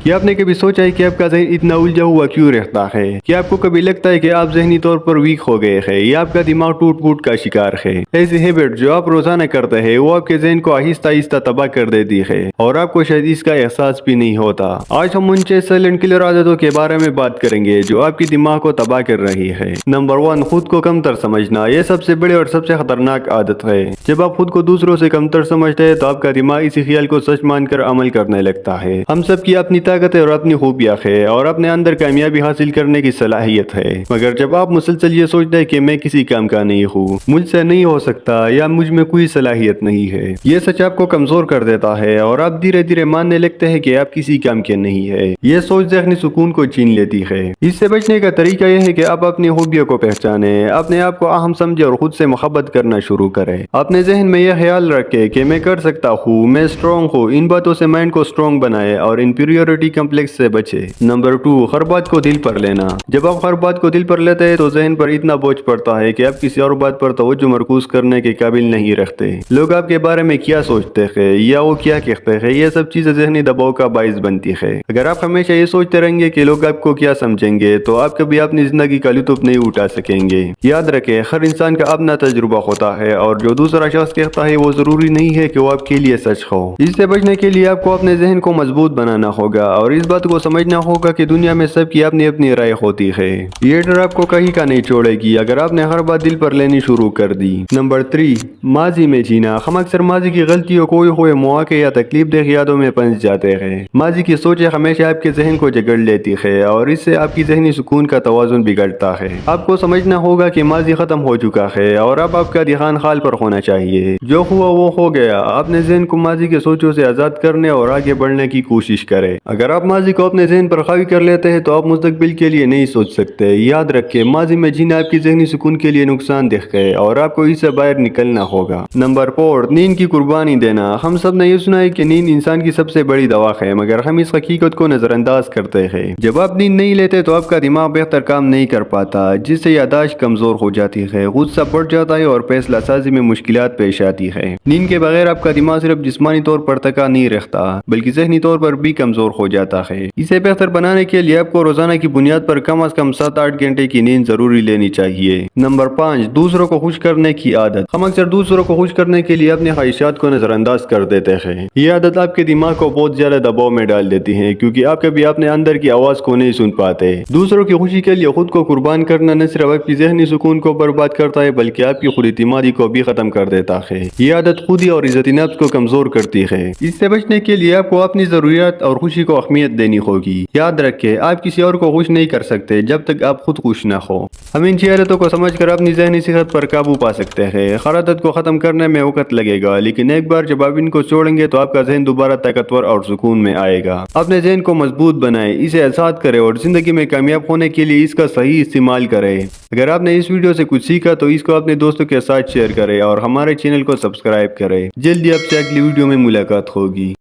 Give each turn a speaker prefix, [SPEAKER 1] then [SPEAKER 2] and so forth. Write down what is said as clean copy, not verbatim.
[SPEAKER 1] क्या आपने कभी सोचा है कि आपका ज़हन इतना उलझा हुआ क्यों रहता है? क्या आपको कभी लगता है कि आप ज़हनी तौर पर वीक हो गए हैं या आपका दिमाग टूट-फूट का शिकार है? ऐसी हैबिट जो आप रोज़ाना करते हैं वो आपके ज़हन को आहिस्ता-आहिस्ता तबाह कर देती है और आपको शायद इसका एहसास भी नहीं होता। आज हम उन 6 साइलेंट किलर आदतों के बारे में बात करेंगे जो आपके दिमाग को तबाह कर रही है। नंबर 1, खुद को कमतर समझना। ये सबसे बड़ी और सबसे खतरनाक आदत है। जब आप खुद को दूसरों से कमतर समझते हैं तो आपका दिमाग इसी ख्याल को सच मानकर अमल करने लगता है। हम सब की अपनी ताकत और अपनी खूबियाँ है और अपने अंदर कामयाबी हासिल करने की सलाहियत है, मगर जब आप मुसलसल ये सोचते हैं कि मैं किसी काम का नहीं हूँ, मुझसे नहीं हो सकता या मुझ में कोई सलाहियत नहीं है, ये सच आपको कमजोर कर देता है और आप धीरे धीरे मानने लगते हैं कि आप किसी काम के नहीं है। ये सोच ज़हनी सुकून को छीन लेती है। इससे बचने का तरीका यह है कि आप अपनी खूबियों को पहचाने, अपने आप को अहम समझे और खुद से मोहब्बत करना शुरू करें। अपने जहन में यह ख्याल रखें कि मैं कर सकता हूँ, मैं स्ट्रॉन्ग हूँ। इन बातों से माइंड को स्ट्रॉन्ग बनाए और इनफीरियोरिटी कम्प्लेक्स से बचे। नंबर 2, हर बात को दिल पर लेना। जब आप हर बात को दिल पर लेते हैं तो जहन पर इतना बोझ पड़ता है कि आप किसी और बात पर तवज्जो मरकूज करने के काबिल नहीं रखते। लोग आपके बारे में क्या सोचते हैं या वो क्या कहते हैं, ये सब चीजें जहनी दबाव का बाइस बनती है। अगर आप हमेशा ये सोचते रहेंगे कि लोग आपको क्या समझेंगे तो आप कभी अपनी जिंदगी का लुत्फ नहीं उठा सकेंगे। याद रखें, हर इंसान का अपना तजुर्बा होता है और जो दूसरा शख्स कहता है वो जरूरी नहीं है कि वो आपके लिए सच हो। इससे बचने के लिए आपको अपने जहन को मजबूत बनाना होगा और इस बात को समझना होगा कि दुनिया में सबकी अपनी अपनी राय होती है। ये डर आपको कहीं का नहीं छोड़ेगी अगर आपने हर बात दिल पर लेनी शुरू कर दी। नंबर 3, माजी में जीना। हम अक्सर माजी की गलतियों, खोए हुए मौके या तकलीफ देख यादों में फंस जाते हैं। माजी की सोचें हमेशा आपके जहन को जकड़ लेती है और इससे आपकी जहनी सुकून का तवाजुन बिगड़ता है। आपको समझना होगा कि माजी खत्म हो चुका है और अब आपका ध्यान हाल पर होना चाहिए। जो हुआ वो हो गया। अपने जहन को माजी के सोचों से आजाद करने और आगे बढ़ने की कोशिश करें। अगर आप माजी को अपने जहन पर हावी कर लेते हैं तो आप मुस्तकबिल के लिए नहीं सोच सकते। याद रखें, माजी में जीना आपकी जहनी सुकून के लिए नुकसानदेह है और आपको इससे बाहर निकलना होगा। नंबर 4, नींद की कुर्बानी देना। हम सब ने ये सुना है कि नींद इंसान की सबसे बड़ी दवा है, मगर हम इस हकीकत को नजरअंदाज करते हैं। जब आप नींद नहीं लेते तो आपका दिमाग बेहतर काम नहीं कर पाता, जिससे याददाश्त कमजोर हो जाती है, गुस्सा बढ़ जाता है और फैसला साजी में मुश्किलात पेश आती है। नींद के बगैर आपका दिमाग सिर्फ जिस्मानी तौर पर थका नहीं रहता बल्कि जहनी तौर पर भी कमजोर हो जाता है। इसे बेहतर बनाने के लिए आपको रोजाना की बुनियाद पर कम से कम 7-8 घंटे की नींद जरूरी लेनी चाहिए। नंबर 5, दूसरों को खुश करने की आदत। हम अक्सर दूसरों को खुश करने के लिए अपने ख्वाहिशात को नजरअंदाज कर देते हैं। ये आदत आपके दिमाग को बहुत ज्यादा दबाव में डाल देती है क्योंकि आप कभी अपने अंदर की आवाज को नहीं सुन पाते। दूसरों की खुशी के लिए खुद को कुर्बान करना न सिर्फ आपकी जहनी सुकून को बर्बाद करता है बल्कि आपकी खुद इत्मीनादी को भी खत्म कर देता है। ये आदत खुदी और इज्जत नफ्स को कमजोर करती है। इससे बचने के लिए आपको अपनी जरूरियात और खुशी को अहमियत देनी होगी। याद रखें, आप किसी और को खुश नहीं कर सकते जब तक आप खुद खुश ना हो। हम इन 6 आदतों को समझकर अपनी जहनी सेहत पर काबू पा सकते हैं। हर आदत को खत्म करने में वक्त लगेगा, लेकिन एक बार जब आप इनको छोड़ेंगे तो आपका जहन दोबारा ताकतवर और सुकून में आएगा। अपने जहन को मजबूत बनाएं, इसे आजाद करें और जिंदगी में कामयाब होने के लिए इसका सही इस्तेमाल करें। अगर आपने इस वीडियो से कुछ सीखा तो इसको अपने दोस्तों के साथ शेयर करें और हमारे चैनल को सब्सक्राइब करें। जल्दी आपसे अगली वीडियो में मुलाकात होगी।